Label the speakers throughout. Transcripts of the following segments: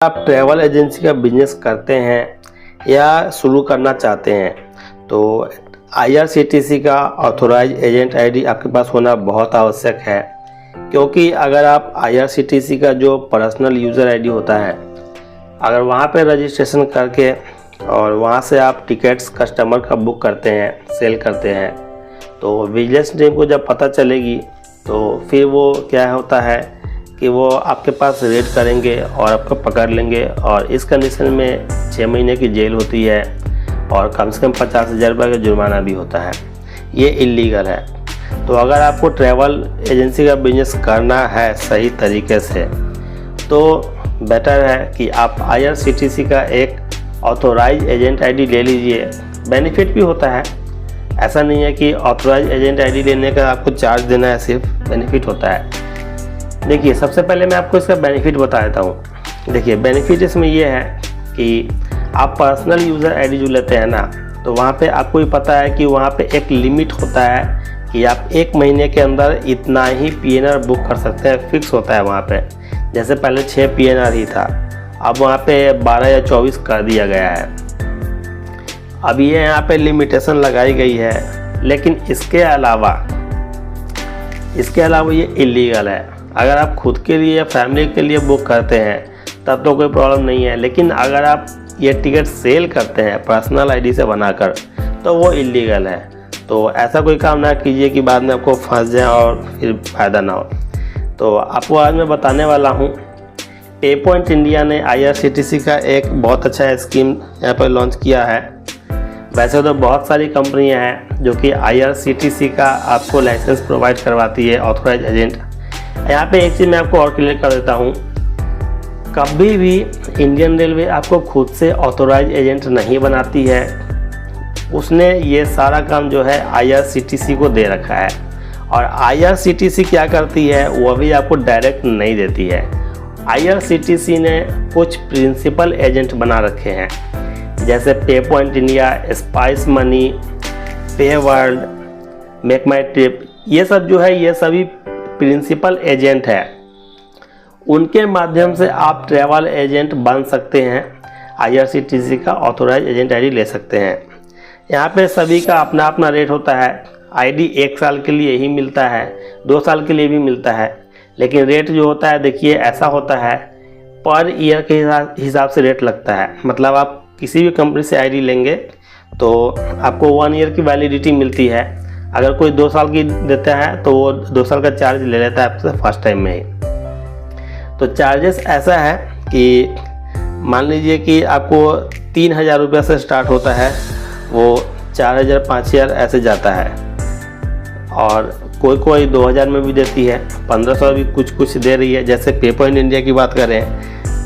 Speaker 1: आप travel agency का business करते हैं या शुरू करना चाहते हैं तो IRCTC का ऑथोराइज एजेंट आईडी आपके पास होना बहुत आवश्यक है, क्योंकि अगर आप IRCTC का जो पर्सनल यूज़र आईडी होता है, अगर वहां पे रजिस्ट्रेशन करके और वहां से आप टिकट्स कस्टमर का बुक करते हैं, सेल करते हैं, तो विजिलेंस टीम को जब पता चलेगी तो फिर वो क्या होता है कि वो आपके पास रेड करेंगे और आपको पकड़ लेंगे और इस कंडीशन में 6 महीने की जेल होती है और कम से कम 50,000 रुपये का जुर्माना भी होता है। ये इलीगल है। तो अगर आपको ट्रैवल एजेंसी का बिजनेस करना है सही तरीके से तो बेटर है कि आप IRCTC का एक ऑथोराइज एजेंट आईडी ले लीजिए। बेनिफिट भी होता है, ऐसा नहीं है कि ऑथोराइज एजेंट आईडी लेने का आपको चार्ज देना है, सिर्फ बेनिफिट होता है। देखिए, सबसे पहले मैं आपको इसका बेनिफिट बता देता हूँ। देखिए, बेनिफिट इसमें ये है कि आप पर्सनल यूज़र आईडी जो लेते हैं ना, तो वहाँ पे आपको भी पता है कि वहाँ पे एक लिमिट होता है कि आप 1 महीने के अंदर इतना ही PNR बुक कर सकते हैं, फिक्स होता है वहाँ पे। जैसे पहले 6 PNR ही था, अब वहाँ पे 12 या 24 कर दिया गया है। अब ये यहाँ पे लिमिटेशन लगाई गई है, लेकिन इसके अलावा ये इलीगल है। अगर आप खुद के लिए या फैमिली के लिए बुक करते हैं तब तो कोई प्रॉब्लम नहीं है, लेकिन अगर आप ये टिकट सेल करते हैं पर्सनल आईडी से बनाकर तो वो इलीगल है। तो ऐसा कोई काम ना कीजिए कि बाद में आपको फंस जाए और फिर फ़ायदा ना हो। तो आपको आज मैं बताने वाला हूँ, पे पॉइंट इंडिया ने IRCTC का एक बहुत अच्छा स्कीम यहाँ पर लॉन्च किया है। वैसे तो बहुत सारी कंपनियाँ हैं जो कि IRCTC का आपको लाइसेंस प्रोवाइड करवाती है, ऑथोराइज एजेंट। यहाँ पे एक चीज़ मैं आपको और क्लियर कर देता हूँ, कभी भी इंडियन रेलवे आपको खुद से ऑथोराइज एजेंट नहीं बनाती है। उसने ये सारा काम जो है IRCTC को दे रखा है, और IRCTC क्या करती है वो भी आपको डायरेक्ट नहीं देती है। IRCTC ने कुछ प्रिंसिपल एजेंट बना रखे हैं, जैसे पे पॉइंट इंडिया, स्पाइस मनी, पे वर्ल्ड, मेक माई ट्रिप। ये सब जो है ये सभी प्रिंसिपल एजेंट है। उनके माध्यम से आप ट्रैवल एजेंट बन सकते हैं, IRCTC का ऑथोराइज एजेंट आईडी ले सकते हैं। यहाँ पे सभी का अपना अपना रेट होता है। आईडी 1 साल के लिए ही मिलता है, 2 साल के लिए भी मिलता है, लेकिन रेट जो होता है देखिए ऐसा होता है, पर ईयर के हिसाब से रेट लगता है। मतलब आप किसी भी कंपनी से आईडी लेंगे तो आपको 1 ईयर की वैलिडिटी मिलती है। अगर कोई 2 साल की देता है तो वो 2 साल का चार्ज ले लेता है आपसे फर्स्ट टाइम में ही। तो चार्जेस ऐसा है कि मान लीजिए कि आपको 3,000 रुपये से स्टार्ट होता है, वो 4,000 5,000 ऐसे जाता है, और कोई 2,000 में भी देती है, 1,500 भी कुछ दे रही है। जैसे पे पॉइंट इंडिया की बात करें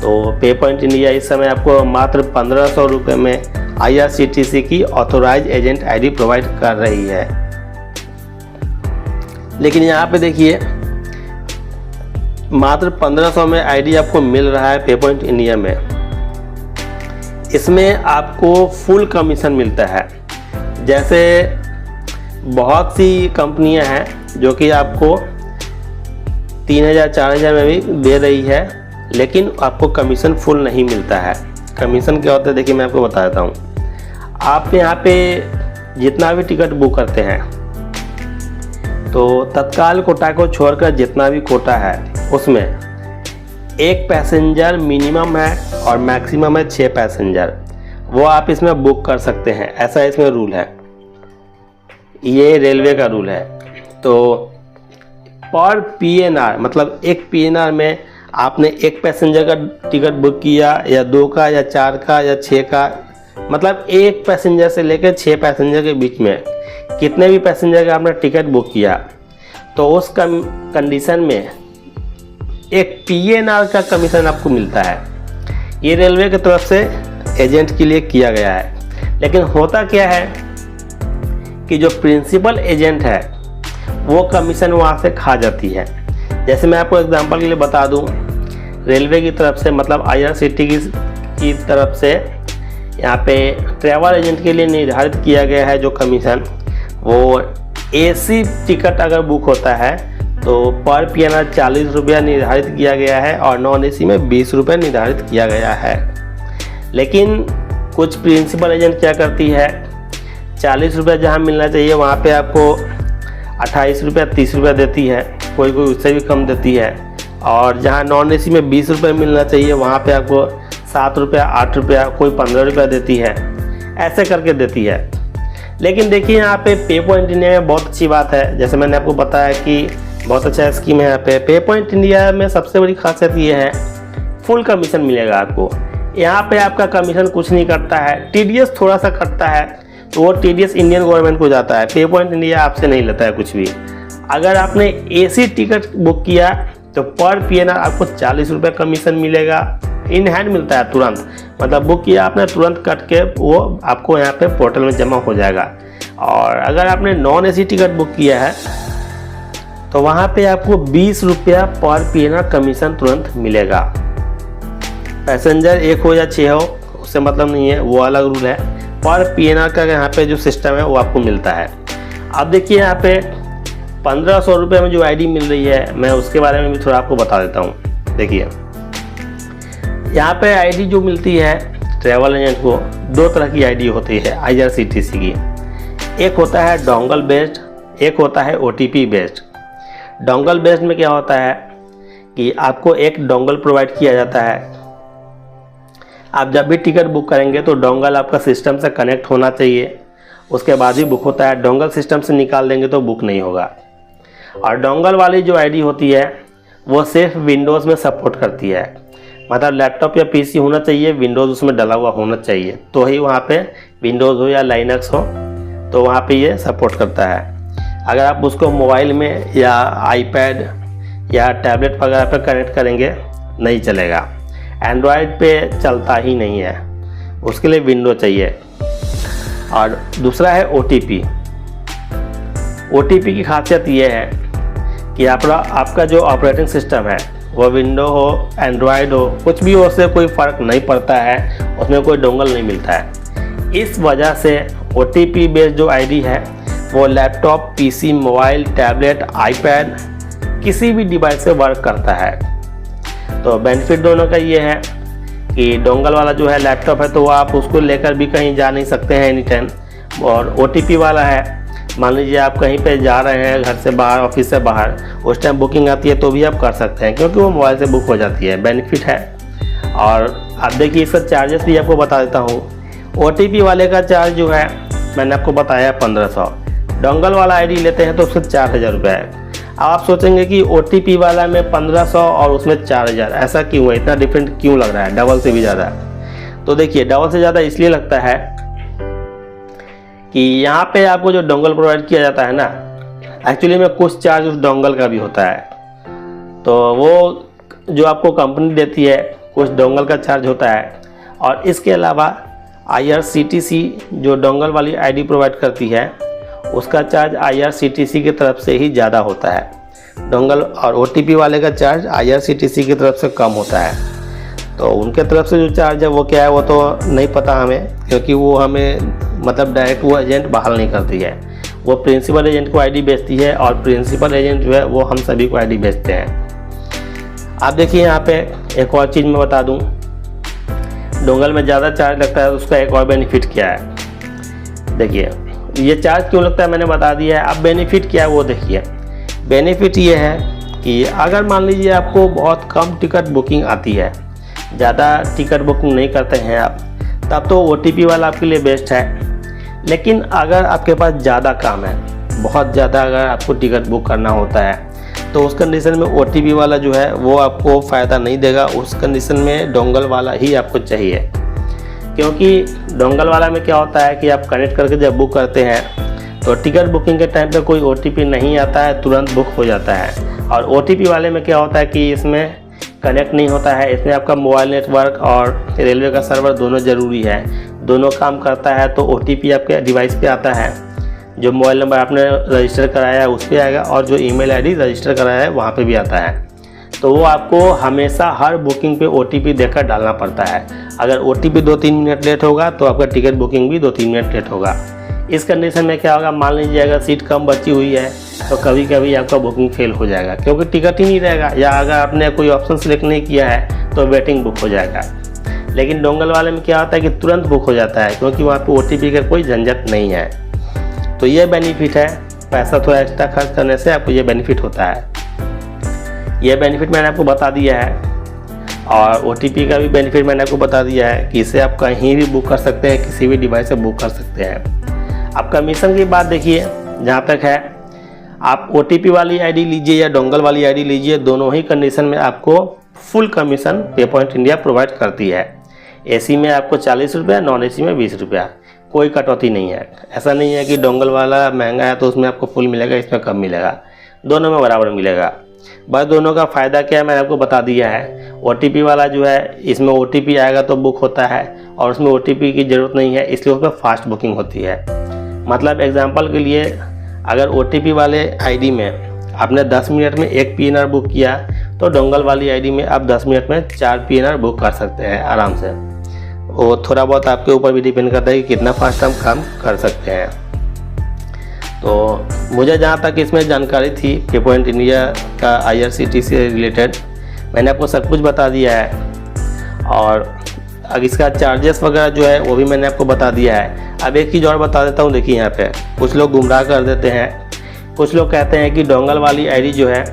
Speaker 1: तो पे पॉइंट इंडिया इस समय आपको मात्र 1,500 रुपये में IRCTC की ऑथोराइज एजेंट आईडी प्रोवाइड कर रही है। लेकिन यहाँ पे देखिए, मात्र 1,500 में आईडी आपको मिल रहा है पे पॉइंट इंडिया में। इसमें आपको फुल कमीशन मिलता है। जैसे बहुत सी कंपनियां हैं जो कि आपको 3,000 4,000 में भी दे रही है, लेकिन आपको कमीशन फुल नहीं मिलता है। कमीशन क्या होता है देखिए, मैं आपको बता देता हूँ। आप यहाँ पे जितना भी टिकट बुक करते हैं तो तत्काल कोटा को छोड़कर जितना भी कोटा है उसमें 1 पैसेंजर मिनिमम है और मैक्सिमम है 6 पैसेंजर, वो आप इसमें बुक कर सकते हैं। ऐसा इसमें रूल है, ये रेलवे का रूल है। तो पर PNR मतलब 1 PNR में आपने 1 पैसेंजर का टिकट बुक किया, या 2 का, या 4 का, या 6 का, मतलब 1 पैसेंजर से लेकर 6 पैसेंजर के बीच में कितने भी पैसेंजर का आपने टिकट बुक किया, तो उस कंडीशन में 1 PNR का कमीशन आपको मिलता है। ये रेलवे की तरफ से एजेंट के लिए किया गया है। लेकिन होता क्या है कि जो प्रिंसिपल एजेंट है वो कमीशन वहाँ से खा जाती है। जैसे मैं आपको एग्जांपल के लिए बता दूं, रेलवे की तरफ से मतलब IRCTC की तरफ से यहाँ पे ट्रैवल एजेंट के लिए निर्धारित किया गया है जो कमीशन, वो AC टिकट अगर बुक होता है तो पर PNR 40 रुपया निर्धारित किया गया है और नॉन AC में 20 रुपये निर्धारित किया गया है। लेकिन कुछ प्रिंसिपल एजेंट क्या करती है, 40 रुपये जहाँ मिलना चाहिए वहाँ पे आपको 28 रुपया 30 रुपया देती है, कोई उससे भी कम देती है। और जहाँ नॉन AC में 20 रुपये मिलना चाहिए वहाँ पे आपको 7 रुपया 8 रुपया, कोई 15 रुपया देती है, ऐसे करके देती है। लेकिन देखिए यहाँ पे पॉइंट इंडिया में बहुत अच्छी बात है, जैसे मैंने आपको बताया कि बहुत अच्छा स्कीम है। यहाँ पे पॉइंट इंडिया में सबसे बड़ी खासियत ये है, फुल कमीशन मिलेगा आपको। यहाँ पे आपका कमीशन कुछ नहीं करता है, TDS थोड़ा सा कटता है, तो वो TDS इंडियन गवर्नमेंट को जाता है, पॉइंट इंडिया आपसे नहीं लेता है कुछ भी। अगर आपने AC टिकट बुक किया तो पर PNR आपको 40 रुपये कमीशन मिलेगा, इन हैंड मिलता है तुरंत, मतलब बुक किया आपने तुरंत कट के वो आपको यहाँ पे पोर्टल में जमा हो जाएगा। और अगर आपने नॉन AC टिकट बुक किया है तो वहाँ पे आपको 20 रुपया पर PNR कमीशन तुरंत मिलेगा। पैसेंजर 1 हो या 6 हो उससे मतलब नहीं है, वो अलग रूल है। पर PNR का यहाँ पे जो सिस्टम है वो आपको मिलता है। अब देखिए यहाँ पे 1500 रुपये में जो ID मिल रही है, मैं उसके बारे में भी थोड़ा आपको बता देता हूँ। देखिए यहाँ पे ID जो मिलती है ट्रैवल एजेंट को, 2 तरह की ID होती है IRCTC की। एक होता है डोंगल बेस्ड, एक होता है OTP बेस्ड। डोंगल बेस्ड में क्या होता है कि आपको एक डोंगल प्रोवाइड किया जाता है। आप जब भी टिकट बुक करेंगे तो डोंगल आपका सिस्टम से कनेक्ट होना चाहिए, उसके बाद ही बुक होता है। डोंगल सिस्टम से निकाल देंगे तो बुक नहीं होगा। और डोंगल वाली जो ID होती है वो सिर्फ विंडोज़ में सपोर्ट करती है, मतलब लैपटॉप या PC होना चाहिए, विंडोज़ उसमें डला हुआ होना चाहिए, तो ही वहाँ पे विंडोज़ हो या लाइनक्स हो तो वहाँ पे ये सपोर्ट करता है। अगर आप उसको मोबाइल में या iPad या टैबलेट वगैरह पे कनेक्ट करेंगे नहीं चलेगा। एंड्रॉयड पे चलता ही नहीं है, उसके लिए विंडो चाहिए। और दूसरा है OTP। OTP की खासियत ये है कि आपका जो ऑपरेटिंग सिस्टम है वो विंडो हो एंड्रॉयड हो कुछ भी हो, उससे कोई फ़र्क नहीं पड़ता है, उसमें कोई डोंगल नहीं मिलता है। इस वजह से OTP बेस्ड जो ID है वो laptop, PC, mobile, tablet, iPad किसी भी डिवाइस से वर्क करता है। तो बेनिफिट दोनों का ये है कि डोंगल वाला जो है लैपटॉप है तो आप उसको लेकर भी कहीं जा नहीं सकते हैं एनी टाइम, और OTP वाला है मान लीजिए आप कहीं पे जा रहे हैं घर से बाहर, ऑफिस से बाहर, उस टाइम बुकिंग आती है तो भी आप कर सकते हैं क्योंकि वो मोबाइल से बुक हो जाती है, बेनिफिट है। और आप देखिए इसका चार्जेस भी आपको बता देता हूँ। OTP वाले का चार्ज जो है मैंने आपको बताया 1500, डोंगल वाला ID लेते हैं तो उसका 4000 रुपये है। अब आप सोचेंगे कि OTP वाला में 1500 और उसमें 4000, ऐसा क्यों है, इतना डिफरेंट क्यों लग रहा है, डबल से भी ज़्यादा है। तो देखिए डबल से ज़्यादा इसलिए लगता है कि यहाँ पे आपको जो डोंगल प्रोवाइड किया जाता है ना, एक्चुअली में कुछ चार्ज उस डोंगल का भी होता है, तो वो जो आपको कंपनी देती है कुछ डोंगल का चार्ज होता है। और इसके अलावा IRCTC जो डोंगल वाली ID प्रोवाइड करती है उसका चार्ज IRCTC की तरफ से ही ज़्यादा होता है। डोंगल और OTP वाले का चार्ज IRCTC की तरफ से कम होता है। तो उनके तरफ से जो चार्ज है वो क्या है वो तो नहीं पता हमें, क्योंकि वो हमें मतलब डायरेक्ट वो एजेंट बहाल नहीं करती है, वो प्रिंसिपल एजेंट को ID बेचती है और प्रिंसिपल एजेंट जो है वो हम सभी को ID बेचते हैं। आप देखिए यहाँ पे एक और चीज़ मैं बता दूँ, डोंगल में ज़्यादा चार्ज लगता है उसका एक और बेनिफिट क्या है। देखिए ये चार्ज क्यों लगता है मैंने बता दिया है, अब बेनिफिट क्या है वो देखिए। बेनिफिट ये है कि अगर मान लीजिए आपको बहुत कम टिकट बुकिंग आती है, ज़्यादा टिकट बुकिंग नहीं करते हैं आप, तब तो OTP वाला आपके लिए बेस्ट है। लेकिन अगर आपके पास ज़्यादा काम है, बहुत ज़्यादा अगर आपको टिकट बुक करना होता है, तो उस कंडीशन में OTP वाला जो है वो आपको फ़ायदा नहीं देगा। उस कंडीशन में डोंगल वाला ही आपको चाहिए, क्योंकि डोंगल वाला में क्या होता है कि आप कनेक्ट करके जब बुक करते हैं तो टिकट बुकिंग के टाइम पे कोई OTP नहीं आता है, तुरंत बुक हो जाता है। और OTP वाले में क्या होता है कि इसमें कनेक्ट नहीं होता है, इसमें आपका मोबाइल नेटवर्क और रेलवे का सर्वर दोनों ज़रूरी है, दोनों काम करता है। तो OTP आपके डिवाइस पे आता है, जो मोबाइल नंबर आपने रजिस्टर कराया है उस पर आएगा, और जो ईमेल ID रजिस्टर कराया है वहाँ पे भी आता है। तो वो आपको हमेशा हर बुकिंग पे OTP देकर डालना पड़ता है। अगर OTP 2-3 मिनट लेट होगा तो आपका टिकट बुकिंग भी 2-3 मिनट लेट होगा। इस कंडीशन में क्या होगा, मान लीजिए अगर सीट कम बची हुई है तो कभी कभी आपका बुकिंग फेल हो जाएगा क्योंकि टिकट ही नहीं रहेगा, या अगर आपने कोई ऑप्शन सेलेक्ट नहीं किया है तो वेटिंग बुक हो जाएगा। लेकिन डोंगल वाले में क्या होता है कि तुरंत बुक हो जाता है क्योंकि वहाँ पे OTP का कोई झंझट नहीं है। तो ये बेनिफिट है, पैसा थोड़ा एक्स्ट्रा खर्च करने से आपको ये बेनिफिट होता है। ये बेनिफिट मैंने आपको बता दिया है, और OTP का भी बेनिफिट मैंने आपको बता दिया है कि इसे आप कहीं भी बुक कर सकते हैं, किसी भी डिवाइस से बुक कर सकते हैं। अब कमीशन की बात देखिए, जहाँ तक है आप OTP वाली ID लीजिए या डोंगल वाली ID लीजिए, दोनों ही कंडीशन में आपको फुल कमीशन पे पॉइंट इंडिया प्रोवाइड करती है। AC में आपको 40 रुपया, नॉन AC में 20 रुपया, कोई कटौती नहीं है। ऐसा नहीं है कि डोंगल वाला महंगा है तो उसमें आपको फुल मिलेगा, इसमें कम मिलेगा, दोनों में बराबर मिलेगा। बस दोनों का फ़ायदा क्या है मैंने आपको बता दिया है। OTP वाला जो है, इसमें OTP आएगा तो बुक होता है, और उसमें OTP की ज़रूरत नहीं है, इसलिए उसमें फास्ट बुकिंग होती है। मतलब एग्जांपल के लिए, अगर OTP वाले ID में आपने 10 मिनट में 1 PNR बुक किया तो डोंगल वाली ID में आप 10 मिनट में 4 PNR बुक कर सकते हैं आराम से। वो थोड़ा बहुत आपके ऊपर भी डिपेंड करता है कि कितना फास्ट हम काम कर सकते हैं। तो मुझे जहाँ तक इसमें जानकारी थी पे पॉइंट इंडिया का IRCTC से रिलेटेड, मैंने आपको सब कुछ बता दिया है। और अब इसका चार्जेस वगैरह जो है वो भी मैंने आपको बता दिया है। अब एक चीज़ और बता देता हूँ, देखिए यहाँ पे कुछ लोग गुमराह कर देते हैं। कुछ लोग कहते हैं कि डोंगल वाली ID जो है,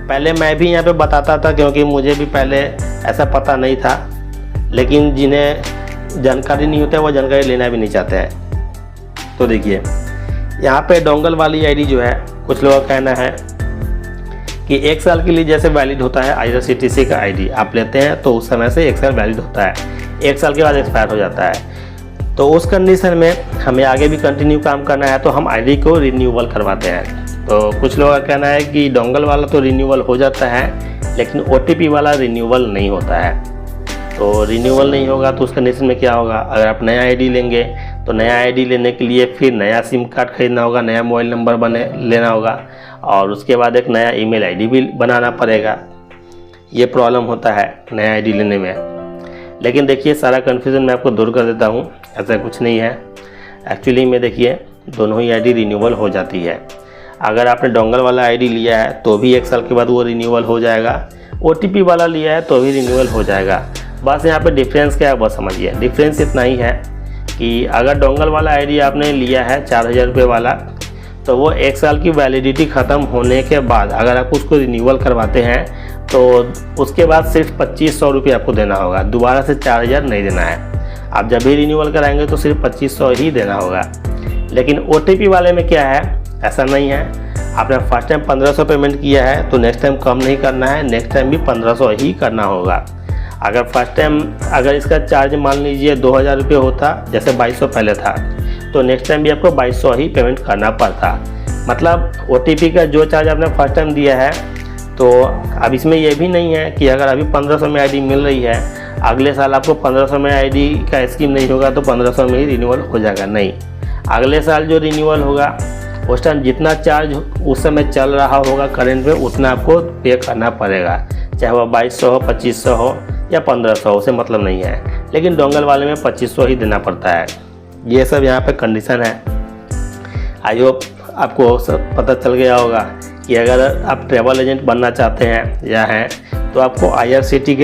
Speaker 1: पहले मैं भी यहाँ पे बताता था क्योंकि मुझे भी पहले ऐसा पता नहीं था, लेकिन जिन्हें जानकारी नहीं होता है वो जानकारी लेना भी नहीं चाहते हैं। तो देखिए यहाँ पे डोंगल वाली ID जो है, कुछ लोगों का कहना है कि 1 साल के लिए जैसे वैलिड होता है IRCTC का ID, आप लेते हैं तो उस समय से 1 साल वैलिड होता है, 1 साल के बाद एक्सपायर हो जाता है। तो उस कंडीशन में हमें आगे भी कंटिन्यू काम करना है तो हम ID को रिन्यूअल करवाते हैं। तो कुछ लोगों का कहना है कि डोंगल वाला तो रिन्यूअल हो जाता है, लेकिन OTP वाला रिन्यूअल नहीं होता है। तो रिन्यूअल नहीं होगा तो उस कंडीशन में क्या होगा, अगर आप नया ID लेंगे तो नया ID लेने के लिए फिर नया सिम कार्ड खरीदना होगा, नया मोबाइल नंबर लेना होगा, और उसके बाद एक नया ईमेल ID भी बनाना पड़ेगा। ये प्रॉब्लम होता है नया ID लेने में। लेकिन देखिए सारा कन्फ्यूज़न मैं आपको दूर कर देता हूँ, ऐसा कुछ नहीं है। एक्चुअली में देखिए दोनों ही ID रिन्यूअल हो जाती है। अगर आपने डोंगल वाला ID लिया है तो भी 1 साल के बाद वो रिन्यूअल हो जाएगा, OTP वाला लिया है तो भी रिन्यूअल हो जाएगा। बस यहाँ पे डिफरेंस क्या है बस समझिए। डिफरेंस इतना ही है कि अगर डोंगल वाला ID आपने लिया है 4000 रुपये वाला, तो वो 1 साल की वैलिडिटी ख़त्म होने के बाद अगर आप उसको रिन्यूअल करवाते हैं तो उसके बाद सिर्फ 2500 रुपये आपको देना होगा, दोबारा से 4000 नहीं देना है। आप जब भी रिन्यूअल कराएंगे तो सिर्फ 2500 ही देना होगा। लेकिन OTP वाले में क्या है, ऐसा नहीं है। आपने फर्स्ट टाइम 1500 पेमेंट किया है तो नेक्स्ट टाइम कम नहीं करना है, नेक्स्ट टाइम भी 1500 ही करना होगा। अगर फर्स्ट टाइम अगर इसका चार्ज मान लीजिए 2000 रुपये होता, जैसे 2200 पहले था, तो नेक्स्ट टाइम भी आपको 2200 ही पेमेंट करना पड़ता। मतलब OTP का जो चार्ज आपने फर्स्ट टाइम दिया है, तो अब इसमें यह भी नहीं है कि अगर अभी 1500 में ID मिल रही है, अगले साल आपको 1500 में ID का स्कीम नहीं होगा तो 1500 में ही रिन्यूअल हो जाएगा। नहीं, अगले साल जो रिन्यूअल होगा उस टाइम जितना चार्ज उस समय चल रहा होगा करंट में, उतना आपको पे करना पड़ेगा, चाहे वह 2200 हो, 2500 हो या 1500 हो, उसे मतलब नहीं है। लेकिन डोंगल वाले में 2500 ही देना पड़ता है। ये सब यहाँ पे कंडीशन है। आई होप आपको सब पता चल गया होगा कि अगर आप ट्रैवल एजेंट बनना चाहते हैं या हैं तो आपको IRCTC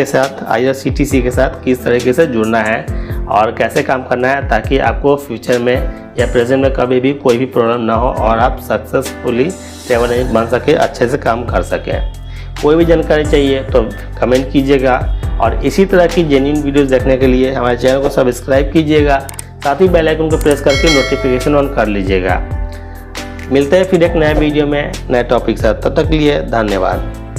Speaker 1: के साथ किस तरीके से जुड़ना है और कैसे काम करना है, ताकि आपको फ्यूचर में या प्रेजेंट में कभी भी कोई भी प्रॉब्लम ना हो और आप सक्सेसफुली ट्रैवल एजेंट बन सके, अच्छे से काम कर सकें। कोई भी जानकारी चाहिए तो कमेंट कीजिएगा, और इसी तरह की जेन्युइन वीडियोस देखने के लिए हमारे चैनल को सब्सक्राइब कीजिएगा, साथ ही बेल आइकन को प्रेस करके नोटिफिकेशन ऑन कर लीजिएगा। मिलते हैं फिर एक नए वीडियो में नए टॉपिक साथ, तब तक के लिए धन्यवाद।